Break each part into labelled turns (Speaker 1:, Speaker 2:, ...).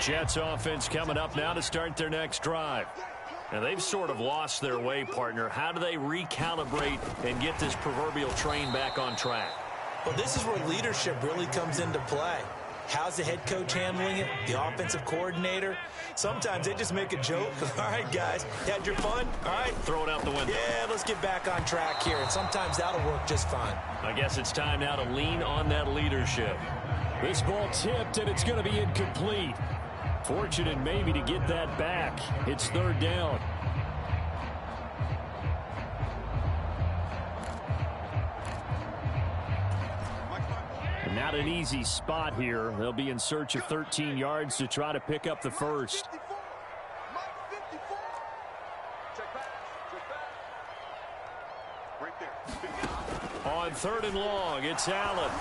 Speaker 1: Jets offense coming up now to start their next drive. Now, they've sort of lost their way, partner. How do they recalibrate and get this proverbial train back on track?
Speaker 2: Well, this is where leadership really comes into play. How's the head coach handling it? The offensive coordinator? Sometimes they just make a joke. All right, guys, you had your fun? All right.
Speaker 1: Throw it out the window.
Speaker 2: Yeah, let's get back on track here. And sometimes that'll work just fine.
Speaker 1: I guess it's time now to lean on that leadership.
Speaker 3: This ball tipped, and it's going to be incomplete. Fortunate maybe to get that back. It's third down. Not an easy spot here. They'll be in search of 13 yards to try to pick up the first. On third and long, it's Allen.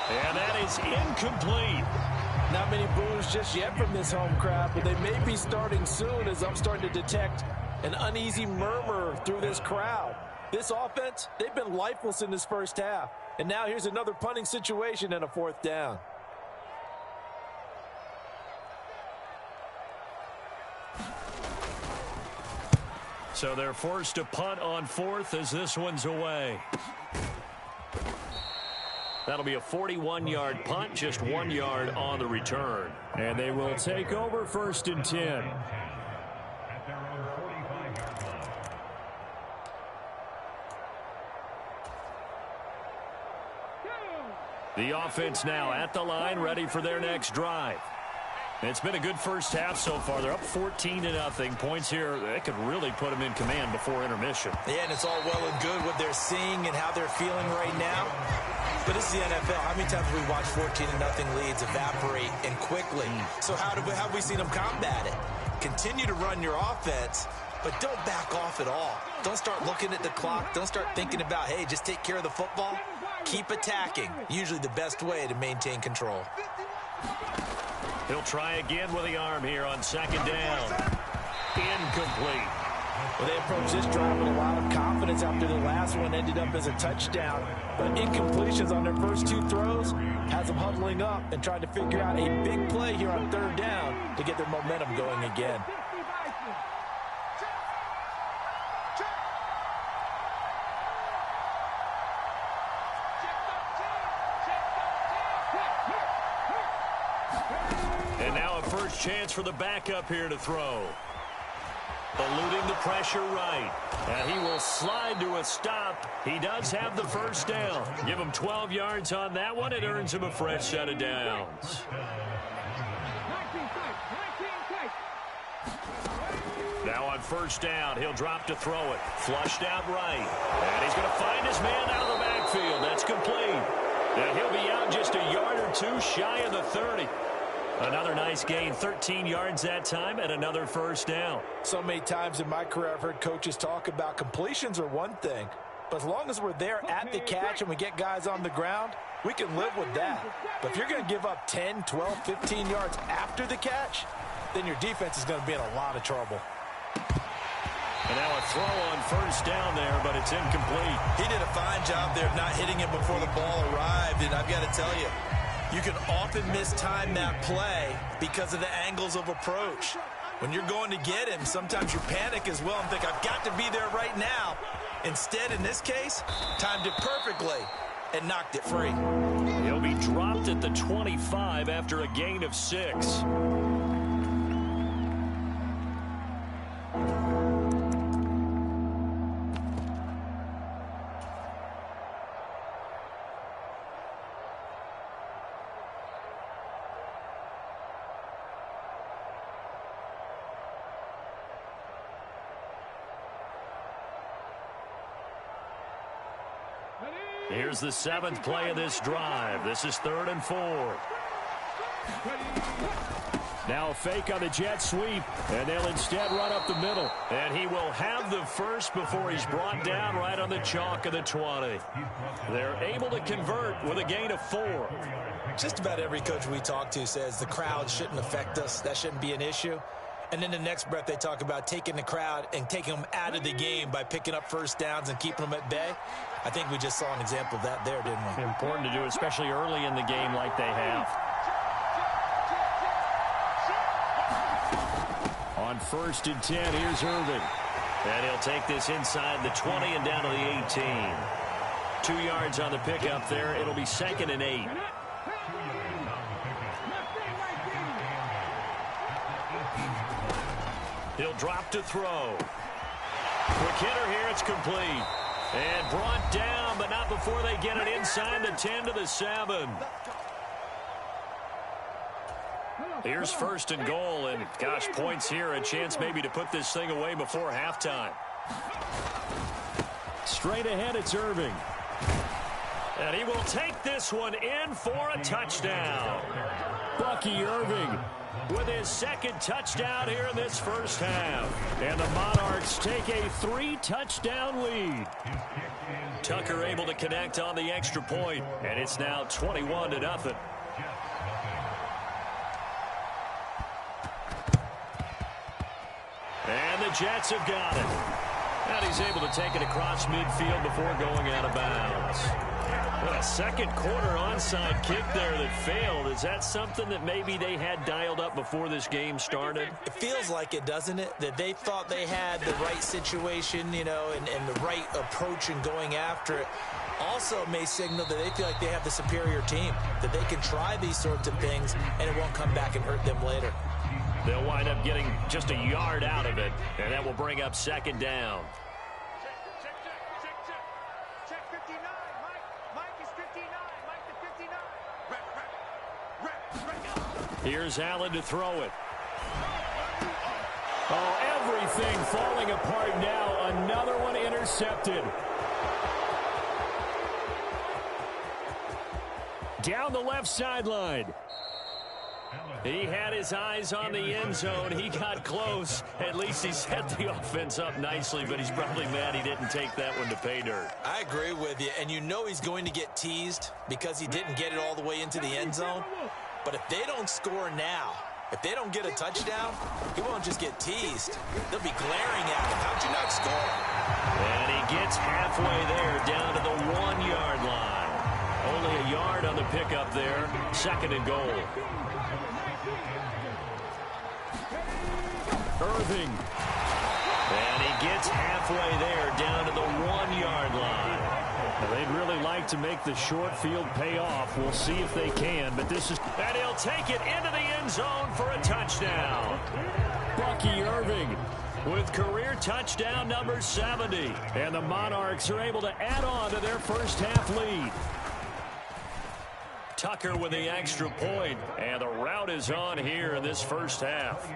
Speaker 3: And that is incomplete.
Speaker 4: Not many boos just yet from this home crowd, but they may be starting soon as I'm starting to detect an uneasy murmur through this crowd. This offense, they've been lifeless in this first half. And now here's another punting situation and a fourth down.
Speaker 1: So they're forced to punt on fourth as this one's away. That'll be a 41-yard punt, just 1 yard on the return.
Speaker 3: And they will take over first and 10.
Speaker 1: The offense now at the line, ready for their next drive. It's been a good first half so far. They're up 14-0. Points here, they could really put them in command before intermission.
Speaker 2: Yeah, and it's all well and good what they're seeing and how they're feeling right now. But this is the NFL. How many times have we watched 14-0 leads evaporate and quickly? So how have we seen them combat it? Continue to run your offense, but don't back off at all. Don't start looking at the clock. Don't start thinking about, hey, just take care of the football. Keep attacking. Usually the best way to maintain control.
Speaker 1: He'll try again with the arm here on second down. Incomplete.
Speaker 4: Well, they approached this drive with a lot of confidence after the last one ended up as a touchdown. But incompletions on their first two throws has them huddling up and trying to figure out a big play here on third down to get their momentum going again.
Speaker 1: And now a first chance for the backup here to throw. Eluding the pressure right. And he will slide to a stop. He does have the first down. Give him 12 yards on that one. It earns him a fresh set of downs. Now on first down, he'll drop to throw it. Flushed out right. And he's going to find his man out of the backfield. That's complete. And he'll be out just a yard or two shy of the 30. Another nice gain, 13 yards that time, and another first down.
Speaker 4: So many times in my career I've heard coaches talk about completions are one thing, but as long as we're there at the catch and we get guys on the ground, we can live with that. But if you're going to give up 10, 12, 15 yards after the catch, then your defense is going to be in a lot of trouble.
Speaker 1: And now a throw on first down there, but it's incomplete.
Speaker 2: He did a fine job there of not hitting it before the ball arrived, and I've got to tell you, you can often mistime that play because of the angles of approach. When you're going to get him, sometimes you panic as well and think, I've got to be there right now. Instead, in this case, timed it perfectly and knocked it free.
Speaker 1: He'll be dropped at the 25 after a gain of 6. Here's the 7th play of this drive. This is 3rd and 4.
Speaker 3: Now a fake on the jet sweep, and they'll instead run up the middle.
Speaker 1: And he will have the first before he's brought down right on the chalk of the 20. They're able to convert with a gain of 4.
Speaker 2: Just about every coach we talk to says the crowd shouldn't affect us. That shouldn't be an issue. And then the next breath they talk about taking the crowd and taking them out of the game by picking up first downs and keeping them at bay. I think we just saw an example of that there, didn't we?
Speaker 1: Important to do, especially early in the game like they have.
Speaker 3: On 1st and 10, here's Irving.
Speaker 1: And he'll take this inside the 20 and down to the 18. 2 yards on the pickup there. It'll be 2nd and 8. He'll drop to throw. Quick hitter here. It's complete. And brought down, but not before they get it inside the 10 to the 7. Here's 1st and goal, and gosh, points here, a chance maybe to put this thing away before halftime.
Speaker 3: Straight ahead, it's Irving.
Speaker 1: And he will take this one in for a touchdown.
Speaker 3: Bucky Irving with his 2nd touchdown here in this first half. And the Monarchs take a 3-touchdown lead.
Speaker 1: Tucker able to connect on the extra point, and it's now 21-0. And the Jets have got it. And he's able to take it across midfield before going out of bounds. What a second quarter onside kick there that failed. Is that something that maybe they had dialed up before this game started?
Speaker 2: It feels like it, doesn't it? That they thought they had the right situation, you know, and the right approach in going after it. Also may signal that they feel like they have the superior team, that they can try these sorts of things and it won't come back and hurt them later.
Speaker 1: They'll wind up getting just a yard out of it, and that will bring up 2nd down.
Speaker 5: Check 59. Mike is 59. Mike to 59.
Speaker 1: Here's Allen to throw it.
Speaker 3: Oh, everything falling apart now. Another one intercepted. Down the left sideline. He had his eyes on the end zone. He got close. At least he set the offense up nicely, but he's probably mad he didn't take that one to pay dirt.
Speaker 2: I agree with you, and you know he's going to get teased because he didn't get it all the way into the end zone. But if they don't score now, if they don't get a touchdown, he won't just get teased. They'll be glaring at him. How'd you not score?
Speaker 1: And he gets halfway there, down to the 1-yard line. Only a yard on the pickup there. 2nd and goal.
Speaker 3: Irving.
Speaker 1: And he gets halfway there, down to the 1-yard line.
Speaker 3: Well, they'd really like to make the short field pay off. We'll see if they can, but this is...
Speaker 1: And he'll take it into the end zone for a touchdown.
Speaker 3: Bucky Irving
Speaker 1: with career touchdown number 70.
Speaker 3: And the Monarchs are able to add on to their first half lead.
Speaker 1: Tucker with the extra point, and the route is on here in this first half.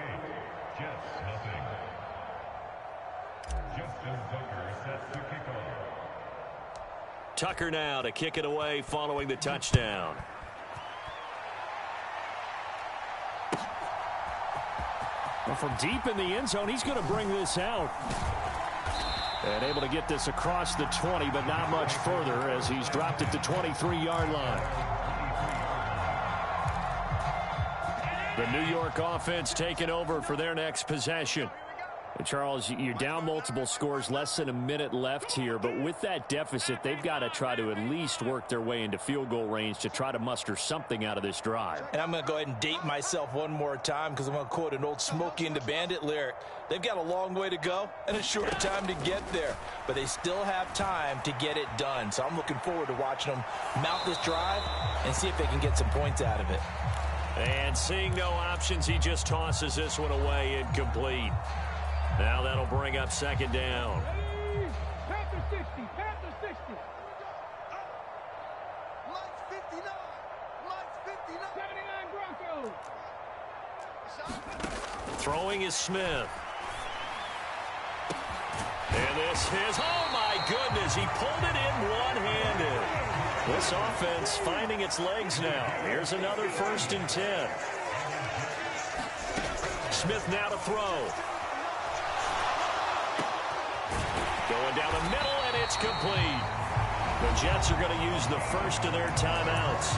Speaker 1: Tucker now to kick it away following the touchdown.
Speaker 3: Well, from deep in the end zone, he's going to bring this out. And able to get this across the 20, but not much further as he's dropped it to 23-yard line. The New York offense taking over for their next possession. And Charles, you're down multiple scores, less than a minute left here. But with that deficit, they've got to try to at least work their way into field goal range to try to muster something out of this drive.
Speaker 2: And I'm going to go ahead and date myself one more time because I'm going to quote an old Smokey and the Bandit lyric. They've got a long way to go and a short time to get there. But they still have time to get it done. So I'm looking forward to watching them mount this drive and see if they can get some points out of it.
Speaker 1: And seeing no options, he just tosses this one away, incomplete. Now that'll bring up 2nd down.
Speaker 5: Panther 60. Panther 60. Mike's 59. Mike's 59. 79 Broncos.
Speaker 1: Throwing is Smith. And this is, oh my goodness, he pulled it in one-handed. This offense finding its legs now. Here's another 1st and 10. Smith now to throw. Going down the middle, and it's complete. The Jets are going to use the first of their timeouts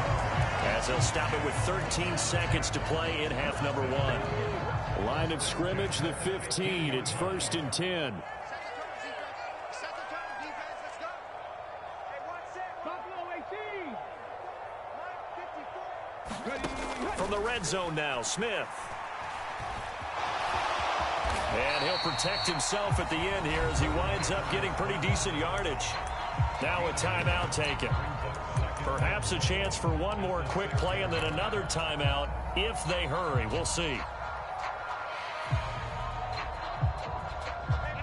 Speaker 1: as they'll stop it with 13 seconds to play in half number 1.
Speaker 3: Line of scrimmage, the 15. It's 1st and 10. From the red zone now, Smith.
Speaker 1: And he'll protect himself at the end here as he winds up getting pretty decent yardage. Now a timeout taken. Perhaps a chance for one more quick play and then another timeout if they hurry. We'll see.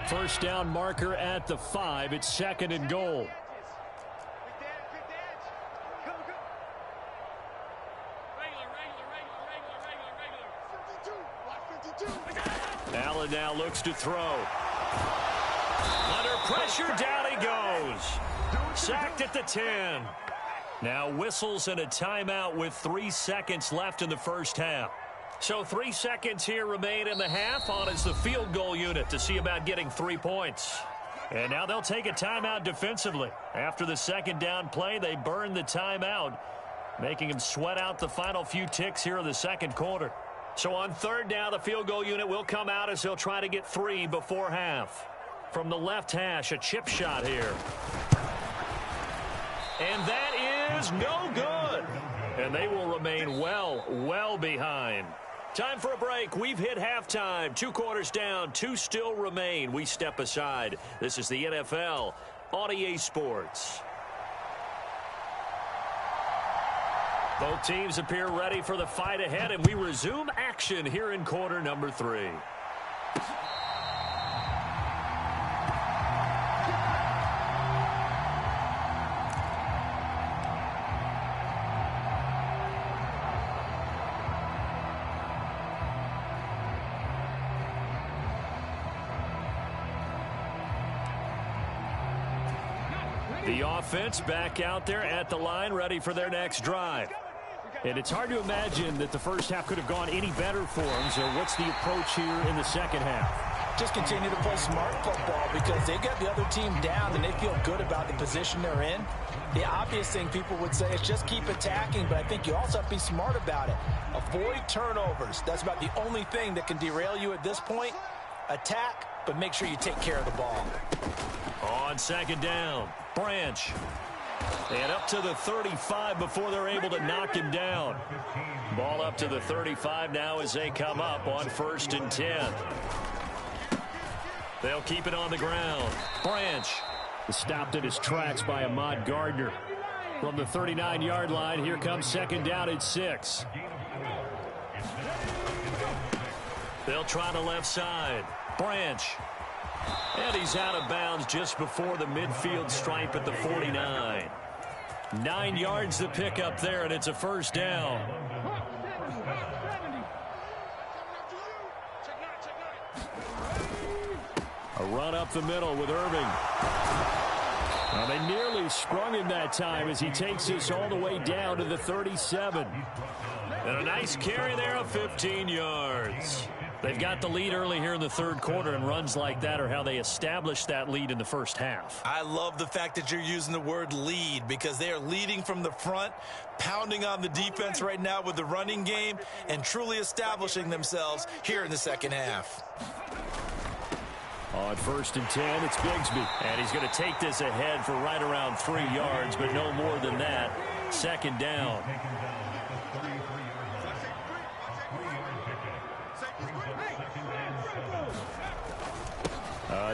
Speaker 3: First down marker at the 5. It's 2nd and goal. Allen now looks to throw. Under pressure, down he goes. Sacked at the 10. Now whistles and a timeout with 3 seconds left in the first half. So 3 seconds here remain in the half. On is the field goal unit to see about getting 3 points. And now they'll take a timeout defensively. After the second down play, they burn the timeout, making them sweat out the final few ticks here in the second quarter. So on third down, the field goal unit will come out as they'll try to get 3 before half. From the left hash, a chip shot here. And that is no good. And they will remain well behind. Time for a break. We've hit halftime. 2 quarters down, 2 still remain. We step aside. This is the NFL on EA Sports. Both teams appear ready for the fight ahead, and we resume action here in quarter number 3. The offense back out there at the line, ready for their next drive. And it's hard to imagine that the first half could have gone any better for them. So what's the approach here in the second half?
Speaker 4: Just continue to play smart football because they got the other team down and they feel good about the position they're in. The obvious thing people would say is just keep attacking, but I think you also have to be smart about it. Avoid turnovers. That's about the only thing that can derail you at this point. Attack, but make sure you take care of the ball.
Speaker 1: On second down, Branch. And up to the 35 before they're able to knock him down. Ball up to the 35 now as they come up on 1st and 10. They'll keep it on the ground. Branch.
Speaker 3: Stopped in his tracks by Ahmad Gardner. From the 39-yard line, here comes second down at 6.
Speaker 1: They'll try the left side. Branch. And he's out of bounds just before the midfield stripe at the 49. 9 yards to pick up there, and it's a first down.
Speaker 3: A run up the middle with Irving. Well, they nearly sprung him that time as he takes this all the way down to the 37.
Speaker 1: And a nice carry there of 15 yards.
Speaker 3: They've got the lead early here in the third quarter, and runs like that are how they established that lead in the first half.
Speaker 2: I love the fact that you're using the word lead because they are leading from the front, pounding on the defense right now with the running game, and truly establishing themselves here in the second half.
Speaker 3: On 1st and 10, it's Bigsby.
Speaker 1: And he's going to take this ahead for right around 3 yards, but no more than that. Second down.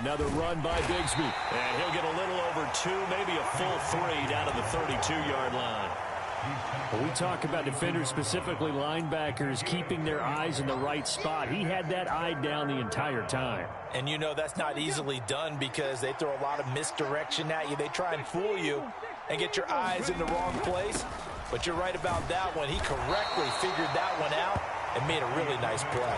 Speaker 3: Another run by Bigsby.
Speaker 1: And he'll get a little over 2, maybe a full 3 down to the 32-yard line.
Speaker 3: When we talk about defenders, specifically linebackers, keeping their eyes in the right spot, he had that eye down the entire time.
Speaker 4: And you know that's not easily done because they throw a lot of misdirection at you. They try and fool you and get your eyes in the wrong place. But you're right about that one. He correctly figured that one out and made a really nice play.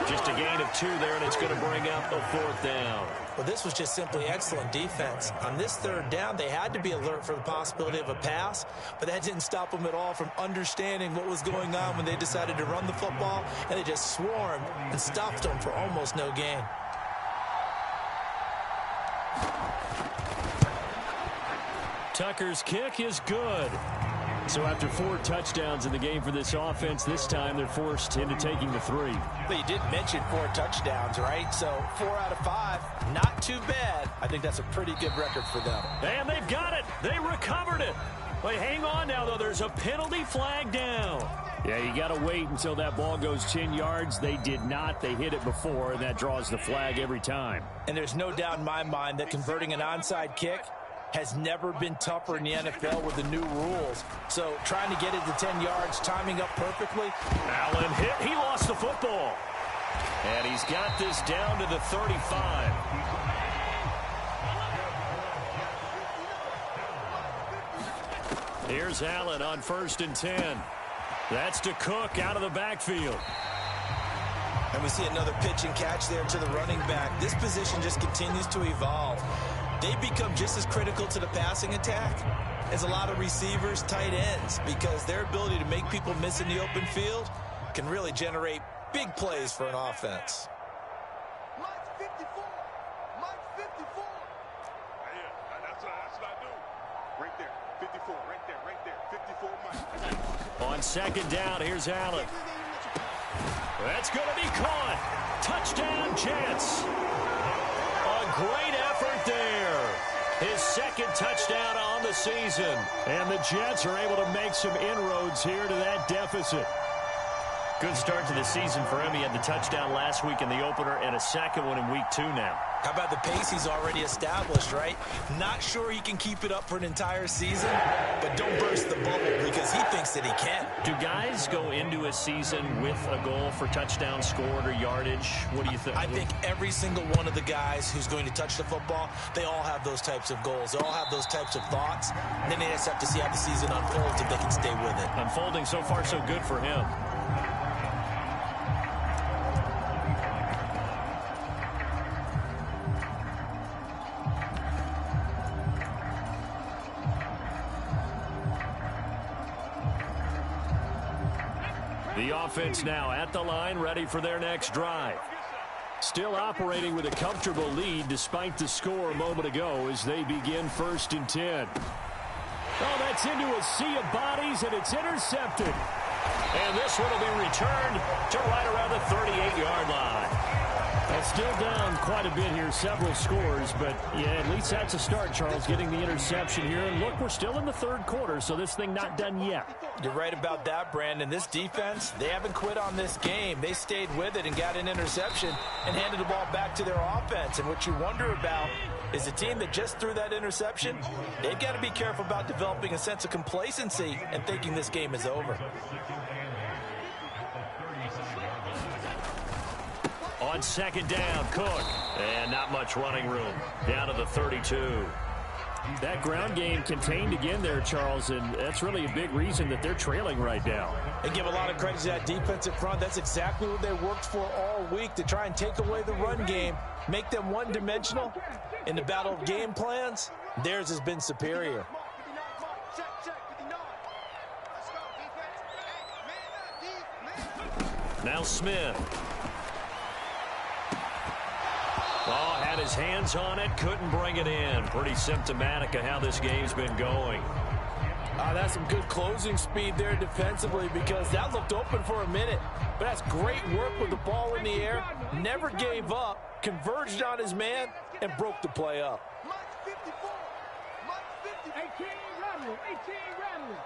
Speaker 1: Just a gain of 2 there, and it's going to bring up a 4th down.
Speaker 2: Well, this was just simply excellent defense. On this third down, they had to be alert for the possibility of a pass, but that didn't stop them at all from understanding what was going on when they decided to run the football, and they just swarmed and stopped them for almost no gain.
Speaker 3: Tucker's kick is good. So after 4 touchdowns in the game for this offense, this time they're forced into taking the 3.
Speaker 4: But you did mention 4 touchdowns, right? So 4 out of 5, not too bad. I think that's a pretty good record for them.
Speaker 1: And they've got it. They recovered it. But hang on now, though. There's a penalty flag down.
Speaker 3: Yeah, you got to wait until that ball goes 10 yards. They did not. They hit it before, and that draws the flag every time.
Speaker 4: And there's no doubt in my mind that converting an onside kick has never been tougher in the NFL with the new rules. So trying to get it to 10 yards, timing up perfectly.
Speaker 1: Allen hit. He lost the football. And he's got this down to the 35.
Speaker 3: Here's Allen on 1st and 10. That's to Cook out of the backfield.
Speaker 2: And we see another pitch and catch there to the running back. This position just continues to evolve. They become just as critical to the passing attack as a lot of receivers, tight ends, because their ability to make people miss in the open field can really generate big plays for an offense.
Speaker 5: Mike's 54. Mike's 54.
Speaker 6: Yeah, that's what I do. Right there. 54. Right there. Right there. 54 Mike.
Speaker 3: On 2nd down, here's Allen. That's going to be caught. Touchdown, Jets. A great effort there. His 2nd touchdown on the season. And the Jets are able to make some inroads here to that deficit. Good start to the season for him. He had the touchdown last week in the opener and a 2nd one in week 2 now.
Speaker 2: How about the pace he's already established, right? Not sure he can keep it up for an entire season, but don't burst the bubble because he thinks that he can.
Speaker 3: Do guys go into a season with a goal for touchdown scored or yardage? What do you think?
Speaker 2: I think every single one of the guys who's going to touch the football, they all have those types of goals. They all have those types of thoughts. And then they just have to see how the season unfolds if they can stay with it.
Speaker 3: Unfolding so far so good for him. The offense now at the line, ready for their next drive. Still operating with a comfortable lead despite the score a moment ago as they begin 1st and 10. Oh, that's into a sea of bodies, and it's intercepted.
Speaker 1: And this one will be returned to right around the 38-yard line.
Speaker 3: Well, still down quite a bit here, several scores, but yeah, at least that's a start, Charles, getting the interception here. And look, we're still in the 3rd quarter, so this thing not done yet.
Speaker 4: You're right about that, Brandon. This defense, they haven't quit on this game. They stayed with it and got an interception and handed the ball back to their offense. And what you wonder about is a team that just threw that interception, they've got to be careful about developing a sense of complacency and thinking this game is over.
Speaker 3: On 2nd down, Cook.
Speaker 1: And not much running room. Down to the 32.
Speaker 3: That ground game contained again there, Charles, and that's really a big reason that they're trailing right now.
Speaker 4: They give a lot of credit to that defensive front. That's exactly what they worked for all week, to try and take away the run game, make them one-dimensional. In the battle of game plans, theirs has been superior.
Speaker 5: Check, 59. Let's go, defense. Hey, man up,
Speaker 1: Now Smith. Oh, had his hands on it, couldn't bring it in. Pretty symptomatic of how this game's been going.
Speaker 4: That's some good closing speed there defensively, because that looked open for a minute. But that's great work with the ball in the air. Never gave up, converged on his man, and broke the play up.
Speaker 5: Mike's 54. Mike's 54. 18 Ramley. 18 Ramley.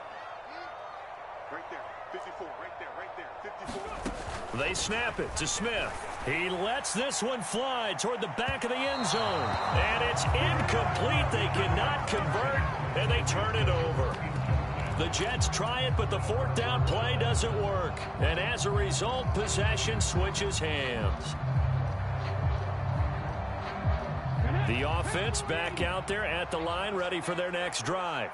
Speaker 6: Right there. 54. Right there. Right there. 54.
Speaker 1: They snap it to Smith. He lets this one fly toward the back of the end zone. And it's incomplete. They cannot convert, and they turn it over. The Jets try it, but the 4th down play doesn't work. And as a result, possession switches hands. The offense back out there at the line, ready for their next drive.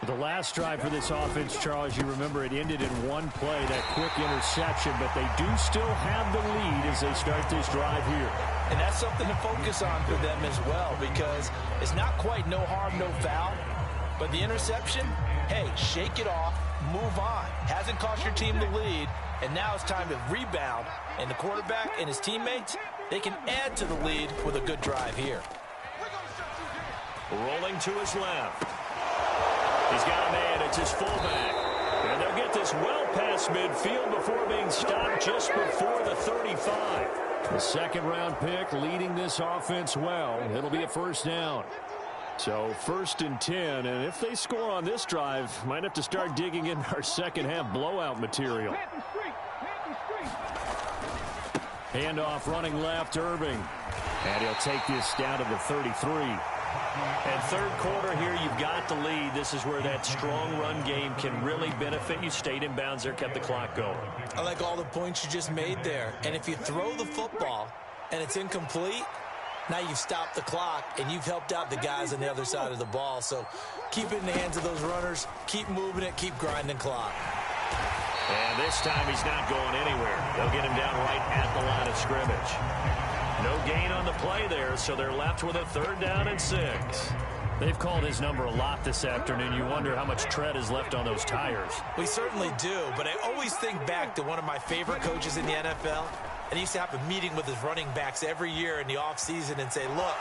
Speaker 3: The last drive for this offense, Charles, you remember it ended in one play, that quick interception, but they do still have the lead as they start this drive here.
Speaker 4: And that's something to focus on for them as well, because it's not quite no harm, no foul. But the interception, hey, shake it off, move on. Hasn't cost your team the lead, and now it's time to rebound. And the quarterback and his teammates, they can add to the lead with a good drive here.
Speaker 1: Rolling to his left. He's got a man. It's his fullback. And they'll get this well past midfield before being stopped just before the 35.
Speaker 3: The 2nd-round pick leading this offense well. It'll be a 1st down. So 1st and 10, and if they score on this drive, might have to start digging in our second half blowout material. Handoff running left, Irving. And he'll take this down to the 33.
Speaker 1: And third quarter here, you've got the lead. This is where that strong run game can really benefit you. Stayed in bounds there, kept the clock going.
Speaker 2: I like all the points you just made there. And if you throw the football and it's incomplete, now you've stopped the clock and you've helped out the guys on the other side of the ball. So keep it in the hands of those runners. Keep moving it. Keep grinding clock.
Speaker 1: And this time he's not going anywhere. They'll get him down right at the line of scrimmage. No gain on the play there, so they're left with a 3rd down and 6.
Speaker 3: They've called his number a lot this afternoon. You wonder how much tread is left on those tires.
Speaker 2: We certainly do, but I always think back to one of my favorite coaches in the NFL. And he used to have a meeting with his running backs every year in the offseason and say, look,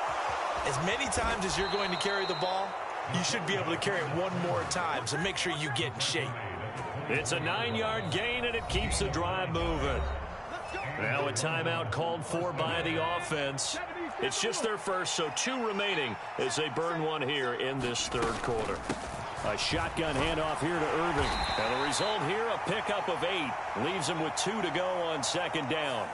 Speaker 2: as many times as you're going to carry the ball, you should be able to carry it one more time, so make sure you get in shape.
Speaker 1: It's a 9-yard gain, and it keeps the drive moving. Now a timeout called for by the offense. It's just their first, so 2 remaining as they burn one here in this 3rd quarter.
Speaker 3: A shotgun handoff here to Irving.
Speaker 1: And the result here, a pickup of 8. Leaves him with 2 to go on 2nd down.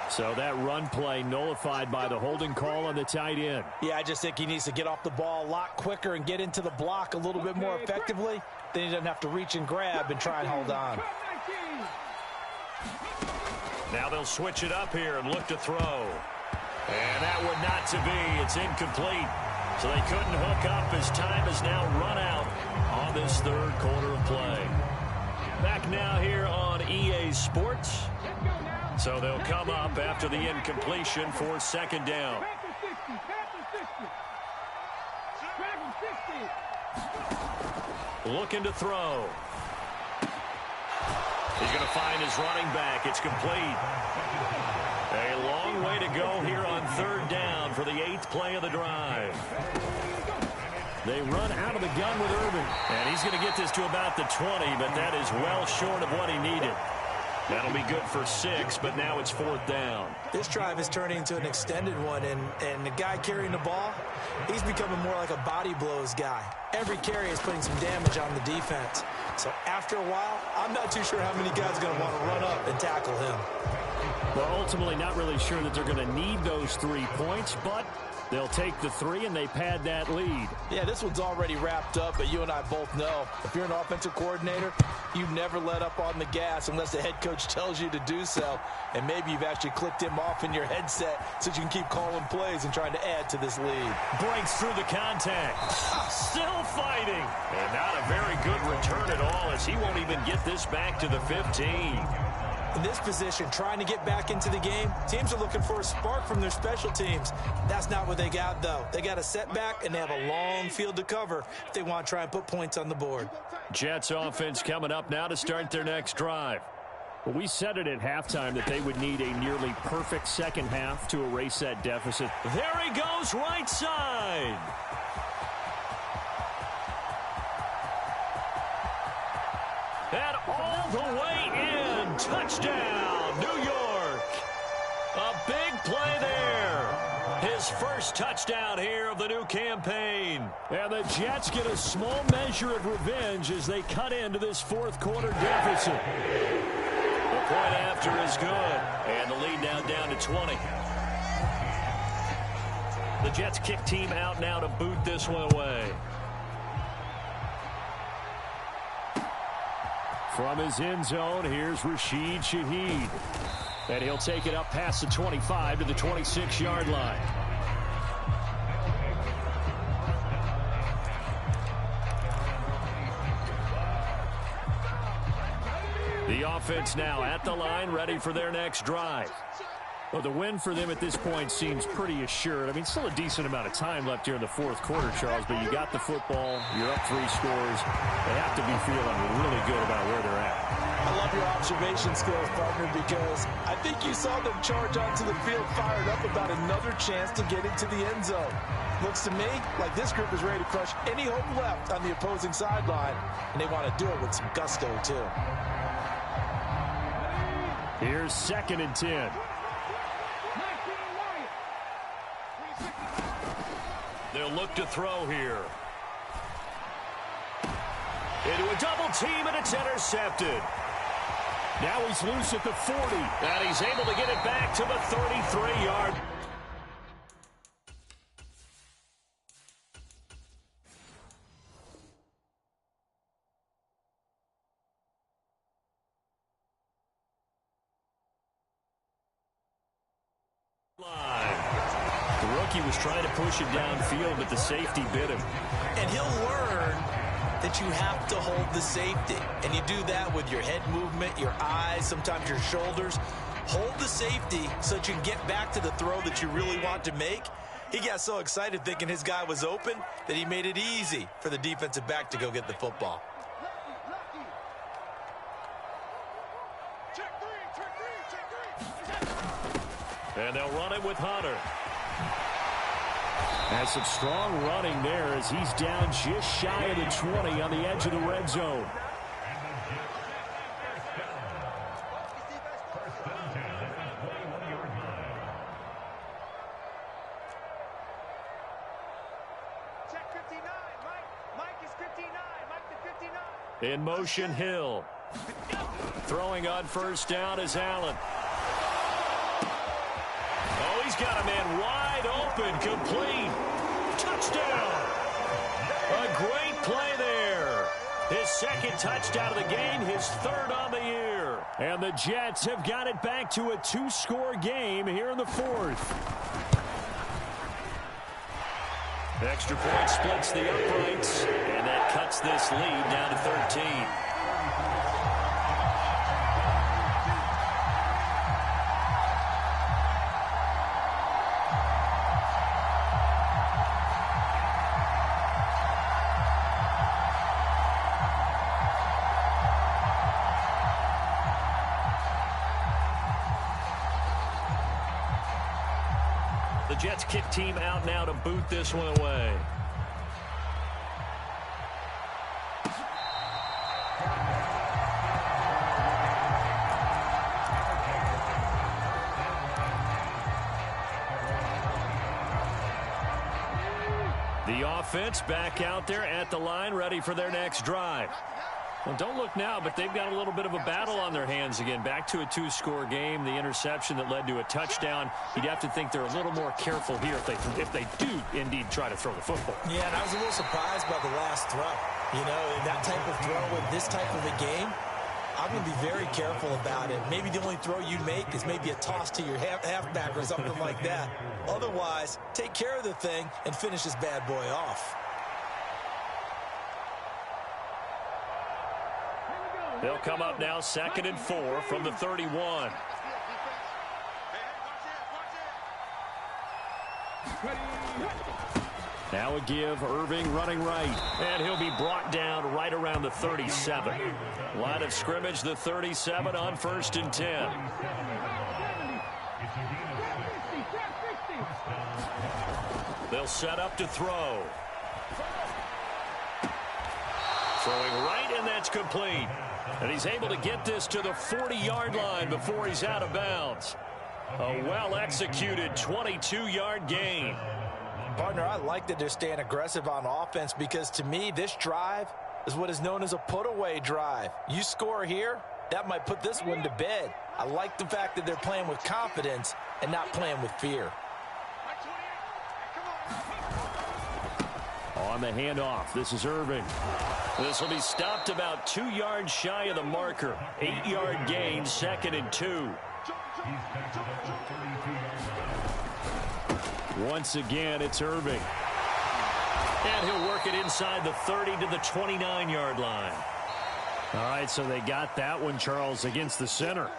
Speaker 3: So that run play nullified by the holding call on the tight end.
Speaker 4: Yeah, I just think he needs to get off the ball a lot quicker and get into the block a little bit more effectively. Then he doesn't have to reach and grab and try and hold on.
Speaker 1: Now they'll switch it up here and look to throw. And that one not to be. It's incomplete. So they couldn't hook up as time is now run out on this 3rd quarter of play. Back now here on EA Sports. So they'll come up after the incompletion for 2nd down. Looking to throw. He's going to find his running back. It's complete. A long way to go here on 3rd down for the 8th play of the drive.
Speaker 3: They run out of the gun with Irving.
Speaker 1: And he's going to get this to about the 20, but that is well short of what he needed. That'll be good for 6, but now it's 4th down.
Speaker 2: This drive is turning into an extended one, and the guy carrying the ball, he's becoming more like a body blows guy. Every carry is putting some damage on the defense. So after a while, I'm not too sure how many guys are going to want to run up and tackle him.
Speaker 3: Well, ultimately not really sure that they're going to need those 3 points, but they'll take the 3 and they pad that lead.
Speaker 4: Yeah, this one's already wrapped up, but you and I both know if you're an offensive coordinator, you never let up on the gas unless the head coach tells you to do so. And maybe you've actually clicked him off in your headset so you can keep calling plays and trying to add to this lead.
Speaker 1: Breaks through the contact. Still fighting. And not a very good return at all as he won't even get this back to the 15.
Speaker 2: In this position, trying to get back into the game, teams are looking for a spark from their special teams. That's not what they got, though. They got a setback, and they have a long field to cover if they want to try and put points on the board.
Speaker 3: Jets offense coming up now to start their next drive. Well, we said it at halftime that they would need a nearly perfect second half to erase that deficit.
Speaker 1: There he goes, right side. And all the way in. Touchdown, New York. A big play there. His first touchdown here of the new campaign.
Speaker 3: And the Jets get a small measure of revenge as they cut into this 4th quarter deficit.
Speaker 1: The point after is good. And the lead now down to 20. The Jets kick team out now to boot this one away.
Speaker 3: From his end zone, here's Rashid Shaheed. And he'll take it up past the 25 to the 26-yard line. The offense now at the line, ready for their next drive. Well, the win for them at this point seems pretty assured. I mean, still a decent amount of time left here in the 4th quarter, Charles, but you got the football, you're up 3 scores. They have to be feeling really good about where they're at.
Speaker 4: I love your observation skills, partner, because I think you saw them charge onto the field fired up about another chance to get into the end zone. Looks to me like this group is ready to crush any hope left on the opposing sideline, and they want to do it with some gusto, too.
Speaker 3: Here's 2nd and 10.
Speaker 1: They'll He'll look to throw here. Into a double team, and it's intercepted. Now he's loose at the 40. And he's able to get it back to the 33-yard. The rookie was trying to push it downfield, but the safety bit him.
Speaker 2: And he'll learn that you have to hold the safety. And you do that with your head movement, your eyes, sometimes your shoulders. Hold the safety so that you can get back to the throw that you really want to make. He got so excited thinking his guy was open that he made it easy for the defensive back to go get the football.
Speaker 1: And they'll run it with Hunter.
Speaker 3: Has some strong running there as he's down just shy of the 20 on the edge of the red zone.
Speaker 5: Check 59. Mike is 59. Mike the 59.
Speaker 1: In motion, Hill. Throwing on first down is Allen. Oh, he's got a man wide open, complete. Touchdown. A great play there. His second touchdown of the game, his third on the year.
Speaker 3: And the Jets have got it back to a 2-score game here in the fourth.
Speaker 1: Extra point splits the uprights, and that cuts this lead down to 13. The Jets kick team out now to boot this one away. The offense back out there at the line, ready for their next drive. Well, don't look now, but they've got a little bit of a battle on their hands again. Back to a 2-score game. The interception that led to a touchdown. You'd have to think they're a little more careful here if they do indeed try to throw the football.
Speaker 2: Yeah, and I was a little surprised by the last throw. You know, that type of throw in this type of a game, I'm going to be very careful about it. Maybe the only throw you make is maybe a toss to your halfback or something like that. Otherwise, take care of the thing and finish this bad boy off.
Speaker 1: They'll come up now 2nd and 4 from the 31.
Speaker 3: Now a give, Irving running right.
Speaker 1: And he'll be brought down right around the 37. Line of scrimmage, the 37 on 1st and 10. They'll set up to throw. Throwing right, and that's complete. And he's able to get this to the 40-yard line before he's out of bounds. A well-executed 22-yard gain.
Speaker 4: Partner, I like that they're staying aggressive on offense because, to me, this drive is what is known as a put-away drive. You score here, that might put this one to bed. I like the fact that they're playing with confidence and not playing with fear.
Speaker 3: On the handoff, this is Irving.
Speaker 1: This will be stopped about 2 yards shy of the marker. 8-yard gain, 2nd and 2.
Speaker 3: Once again, it's Irving.
Speaker 1: And he'll work it inside the 30 to the 29-yard line.
Speaker 3: All right, so they got that one, Charles, against the center.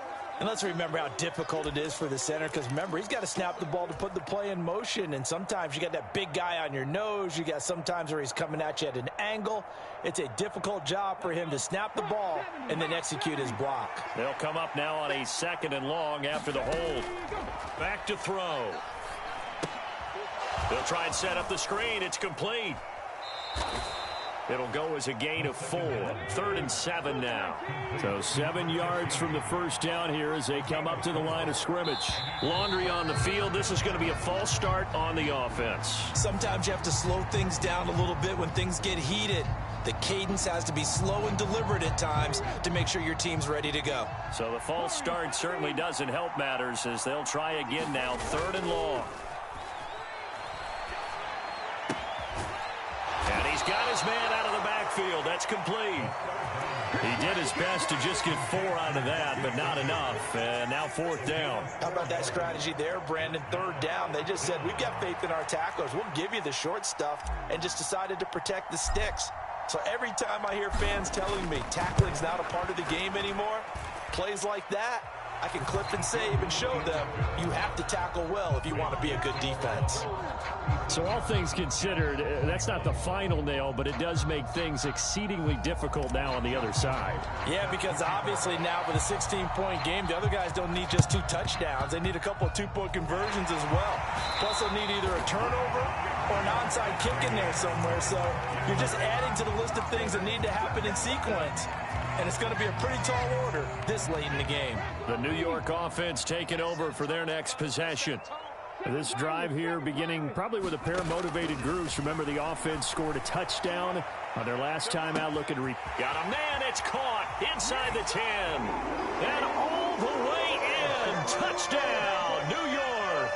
Speaker 4: And let's remember how difficult it is for the center because, remember, he's got to snap the ball to put the play in motion. And sometimes you got that big guy on your nose. You got sometimes where he's coming at you at an angle. It's a difficult job for him to snap the ball and then execute his block.
Speaker 1: They'll come up now on a 2nd and long after the hold. Back to throw. They'll try and set up the screen. It's complete.
Speaker 3: It'll go as a gain of 4. 3rd and 7 now. So 7 yards from the first down here as they come up to the line of scrimmage. Laundry on the field. This is going to be a false start on the offense.
Speaker 2: Sometimes you have to slow things down a little bit when things get heated. The cadence has to be slow and deliberate at times to make sure your team's ready to go.
Speaker 3: So the false start certainly doesn't help matters as they'll try again now. 3rd and long. And he's got his man out of the backfield. That's complete. He did his best to just get 4 out of that, but not enough. And now 4th down.
Speaker 4: How about that strategy there, Brandon? 3rd down. They just said, we've got faith in our tacklers. We'll give you the short stuff, and just decided to protect the sticks. So every time I hear fans telling me tackling's not a part of the game anymore, plays like that, I can clip and save and show them you have to tackle well if you want to be a good defense.
Speaker 3: So all things considered, that's not the final nail, but it does make things exceedingly difficult now on the other side.
Speaker 4: Yeah, because obviously now with a 16-point game, the other guys don't need just 2 touchdowns. They need a couple of 2-point conversions as well. Plus they'll need either a turnover or an onside kick in there somewhere. So you're just adding to the list of things that need to happen in sequence. And it's going to be a pretty tall order this late in the game.
Speaker 3: The New York offense taking over for their next possession. This drive here beginning probably with a pair of motivated groups. Remember, the offense scored a touchdown on their last time out looking to got a man. It's caught inside the 10. And all the way in. Touchdown, New York.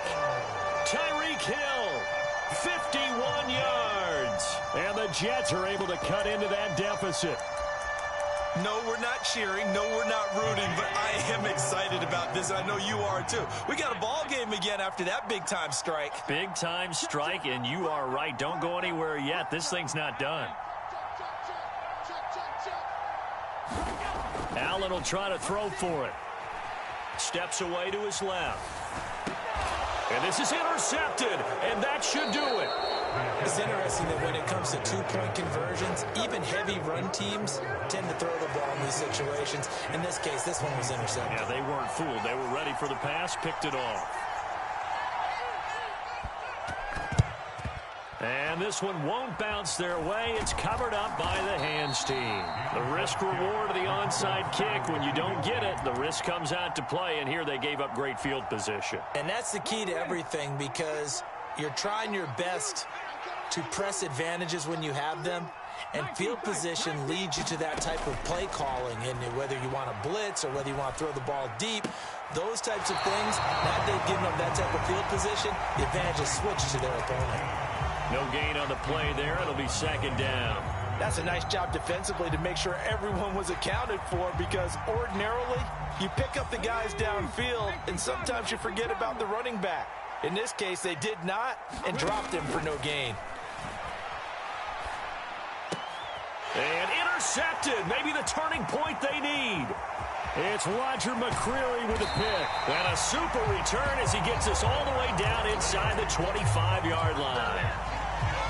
Speaker 3: Tyreek Hill, 51 yards. And the Jets are able to cut into that deficit.
Speaker 2: No, we're not cheering. No, we're not rooting, but I am excited about this. I know you are too. We got a ball game again after that big-time strike.
Speaker 3: Big-time strike, and you are right. Don't go anywhere yet. This thing's not done. Allen will try to throw for it. Steps away to his left. And this is intercepted, and that should do it.
Speaker 2: It's interesting that when it comes to 2-point conversions, even heavy run teams tend to throw the ball in these situations. In this case, this one was intercepted.
Speaker 3: Yeah, they weren't fooled. They were ready for the pass, picked it off. And this one won't bounce their way. It's covered up by the hands team. The risk reward of the onside kick. When you don't get it, the risk comes out to play, and here they gave up great field position.
Speaker 2: And that's the key to everything, because you're trying your best to press advantages when you have them, and field position leads you to that type of play calling. And whether you want to blitz or whether you want to throw the ball deep, those types of things, now they've given up that type of field position, the advantage is switched to their opponent.
Speaker 3: No gain on the play there. It'll be 2nd down.
Speaker 4: That's a nice job defensively to make sure everyone was accounted for, because ordinarily you pick up the guys downfield and sometimes you forget about the running back. In this case, they did not and dropped him for no gain.
Speaker 3: And intercepted. Maybe the turning point they need. It's Roger McCreary with a pick. And a super return as he gets us all the way down inside the 25-yard line.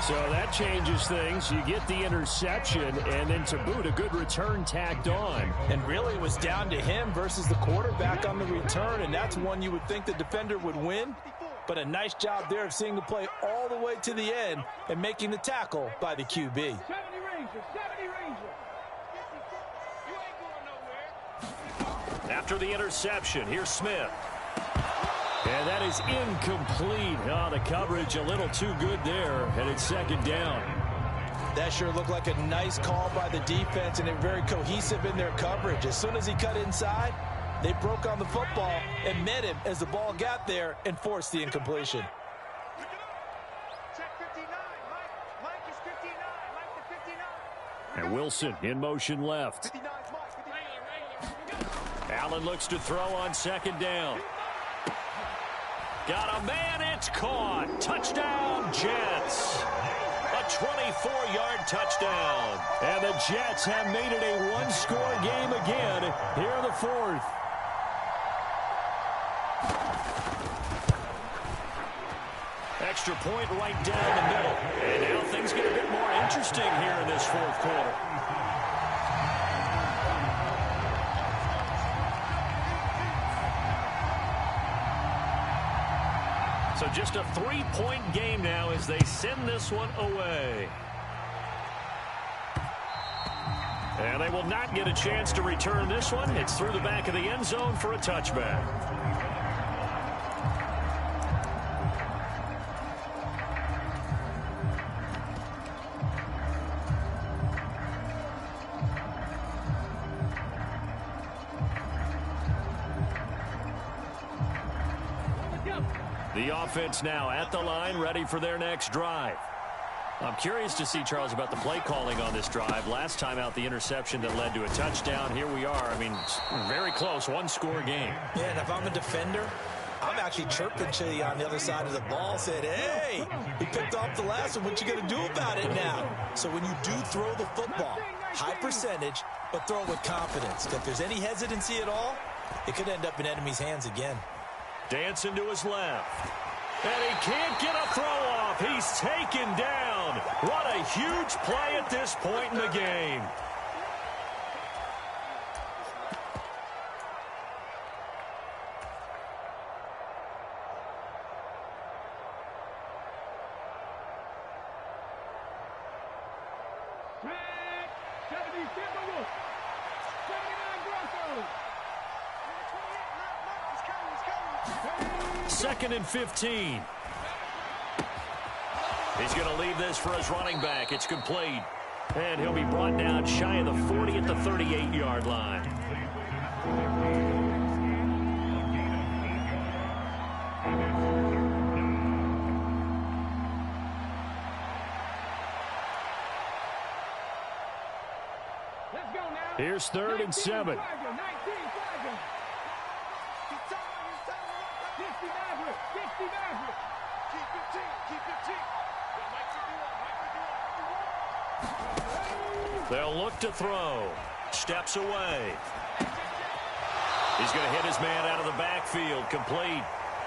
Speaker 3: So that changes things. You get the interception, and then to boot, a good return tacked on.
Speaker 4: And really it was down to him versus the quarterback on the return, and that's one you would think the defender would win. But a nice job there of seeing the play all the way to the end and making the tackle by the QB.
Speaker 3: After the interception, here's Smith. And that is incomplete. Oh, the coverage a little too good there, and it's 2nd down.
Speaker 4: That sure looked like a nice call by the defense, and they're very cohesive in their coverage. As soon as he cut inside, they broke on the football and met him as the ball got there and forced the incompletion.
Speaker 5: Check 59. Mike is 59. Mike to 59.
Speaker 3: And Wilson in motion left.
Speaker 5: 59 is Mike. 59.
Speaker 3: Allen looks to throw on 2nd down. Got a man, it's caught. Touchdown, Jets. A 24-yard touchdown. And the Jets have made it a one-score game again here in the 4th. Extra point right down the middle. And now things get a bit more interesting here in this 4th quarter. So just a 3-point game now as they send this one away.
Speaker 1: And they will not get a chance to return this one. It's through the back of the end zone for a touchback. The offense now at the line, ready for their next drive. I'm curious to see, Charles, about the play calling on this drive. Last time out, the interception that led to a touchdown. Here we are. I mean, very close, one-score game.
Speaker 2: Yeah, and if I'm a defender, I'm actually chirping Chili on the other side of the ball, said, hey, he picked off the last one. What you going to do about it now? So when you do throw the football, high percentage, but throw it with confidence. If there's any hesitancy at all, it could end up in enemy's hands again.
Speaker 1: Dancing to his left. And he can't get a throw off. He's taken down. What a huge play at this point in the game. Second and 15. He's going to leave this for his running back. It's complete. And he'll be brought down shy of the 40 at the 38-yard line. Here's 3rd and 7. They'll look to throw. Steps away. He's going to hit his man out of the backfield. Complete.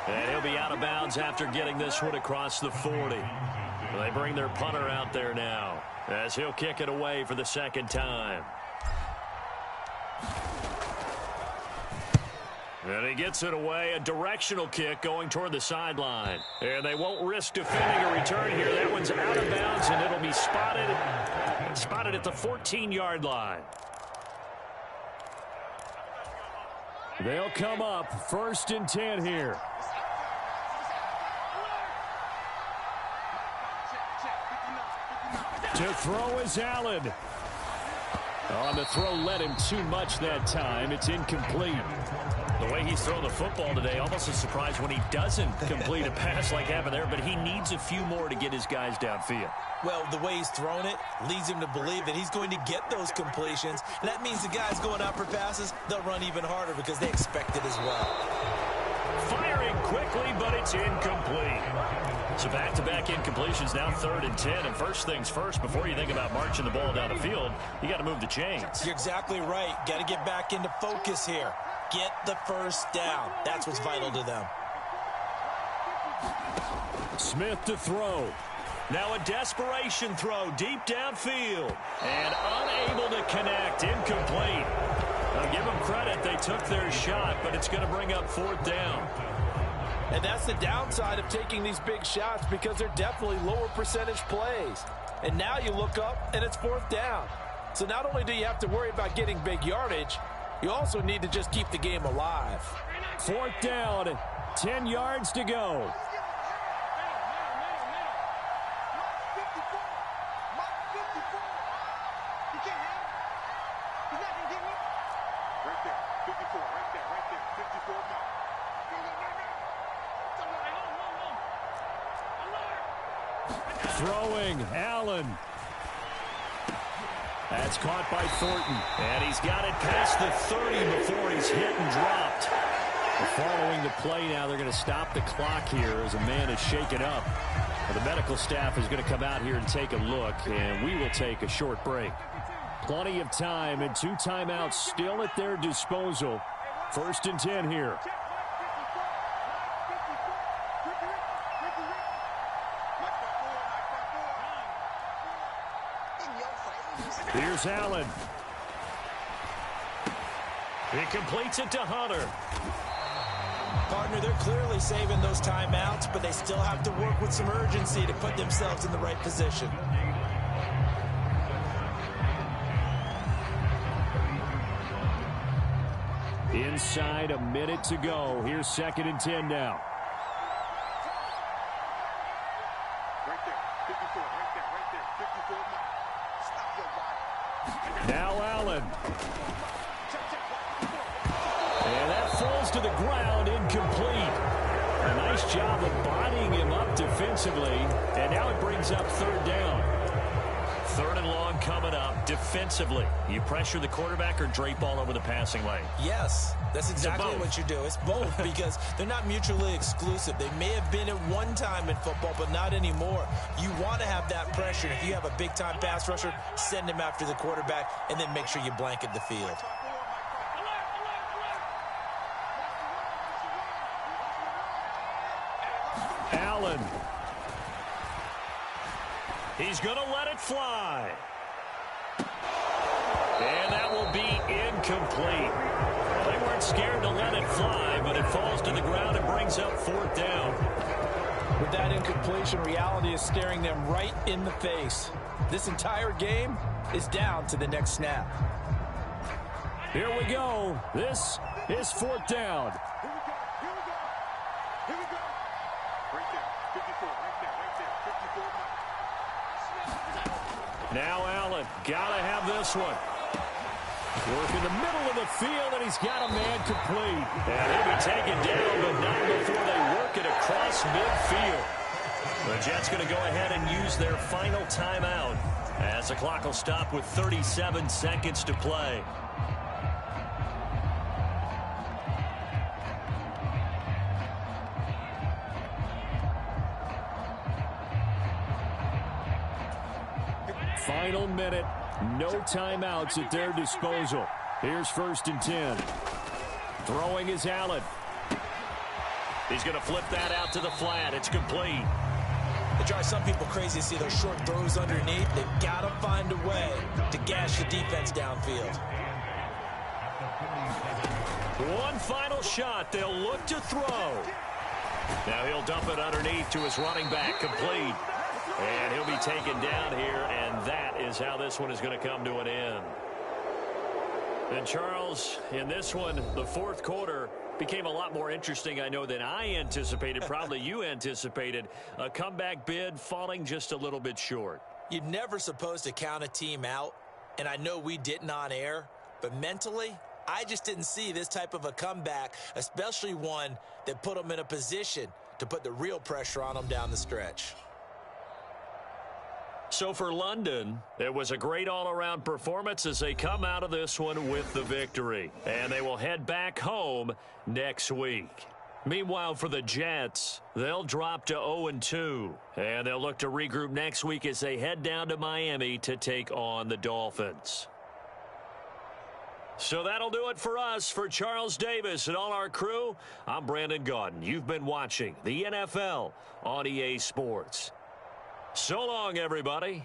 Speaker 1: And he'll be out of bounds after getting this one across the 40. They bring their punter out there now as he'll kick it away for the second time. And he gets it away, a directional kick going toward the sideline. And they won't risk defending a return here. That one's out of bounds, and it'll be spotted at the 14-yard line. They'll come up 1st and 10 here. To throw is Allen. On the throw led him too much that time. It's incomplete. The way he's thrown the football today, almost a surprise when he doesn't complete a pass like happened there, but he needs a few more to get his guys downfield.
Speaker 2: Well, the way he's thrown it leads him to believe that he's going to get those completions. And that means the guys going out for passes, they'll run even harder because they expect it as well.
Speaker 1: Firing quickly, but it's incomplete. So back-to-back incompletions, now 3rd and 10. And first things first, before you think about marching the ball down the field, you got to move the chains.
Speaker 2: You're exactly right. Got to get back into focus here. Get the first down. That's what's vital to them.
Speaker 1: Smith to throw. Now a desperation throw deep downfield. And unable to connect. Incomplete. I'll give them credit. They took their shot, but it's going to bring up 4th down.
Speaker 4: And that's the downside of taking these big shots because they're definitely lower percentage plays. And now you look up, and it's 4th down. So not only do you have to worry about getting big yardage, you also need to just keep the game alive.
Speaker 1: 4th down, 10 yards to go. Throwing, Allen. That's caught by Thornton. And he's got it past the 30 before he's hit and dropped. Following the play now, they're going to stop the clock here as a man is shaken up. The medical staff is going to come out here and take a look, and we will take a short break. Plenty of time and 2 timeouts still at their disposal. 1st and 10 here. Here's Allen. He completes it to Hunter.
Speaker 2: Partner, they're clearly saving those timeouts, but they still have to work with some urgency to put themselves in the right position.
Speaker 3: Inside a minute to go. Here's 2nd and 10 now.
Speaker 6: Right there. 54. Right there. 54 Mike. Stop your body.
Speaker 3: Now Allen. And that falls to the ground, incomplete. A nice job of bodying him up defensively. And now it brings up 3rd down. 3rd and long coming up defensively. You pressure the quarterback or drape all over the passing lane?
Speaker 2: Yes, that's exactly what you do. It's both because they're not mutually exclusive. They may have been at one time in football, but not anymore. You want to have that pressure. If you have a big-time pass rusher, send him after the quarterback, and then make sure you blanket the field.
Speaker 3: Allen. He's going to let it fly. And that will be incomplete. They weren't scared to let it fly, but it falls to the ground and brings up 4th down.
Speaker 4: With that incompletion, reality is staring them right in the face. This entire game is down to the next snap.
Speaker 3: Here we go. This is 4th down.
Speaker 6: Here we go. Right there. 54. Right there. 54 Mike.
Speaker 3: Now Allen, gotta have this one. Work in the middle of the field, and he's got a man complete. And he'll be taken down, but not before they work it across midfield. The Jets going to go ahead and use their final timeout as the clock will stop with 37 seconds to play. Final minute, no timeouts at their disposal. Here's 1st and 10. Throwing is Allen. He's going to flip that out to the flat. It's complete.
Speaker 2: It drives some people crazy to see those short throws underneath. They've got to find a way to gash the defense downfield.
Speaker 3: One final shot. They'll look to throw. Now he'll dump it underneath to his running back. Complete. And he'll be taken down here, and that is how this one is going to come to an end. And Charles, in this one, the 4th quarter became a lot more interesting, I know, than I anticipated. Probably you anticipated. A comeback bid falling just a little bit short.
Speaker 2: You're never supposed to count a team out, and I know we didn't on air, but mentally, I just didn't see this type of a comeback, especially one that put them in a position to put the real pressure on them down the stretch.
Speaker 3: So for London, it was a great all-around performance as they come out of this one with the victory. And they will head back home next week. Meanwhile, for the Jets, they'll drop to 0-2. And they'll look to regroup next week as they head down to Miami to take on the Dolphins. So that'll do it for us. For Charles Davis and all our crew, I'm Brandon Gaudin. You've been watching the NFL on EA Sports. So long, everybody.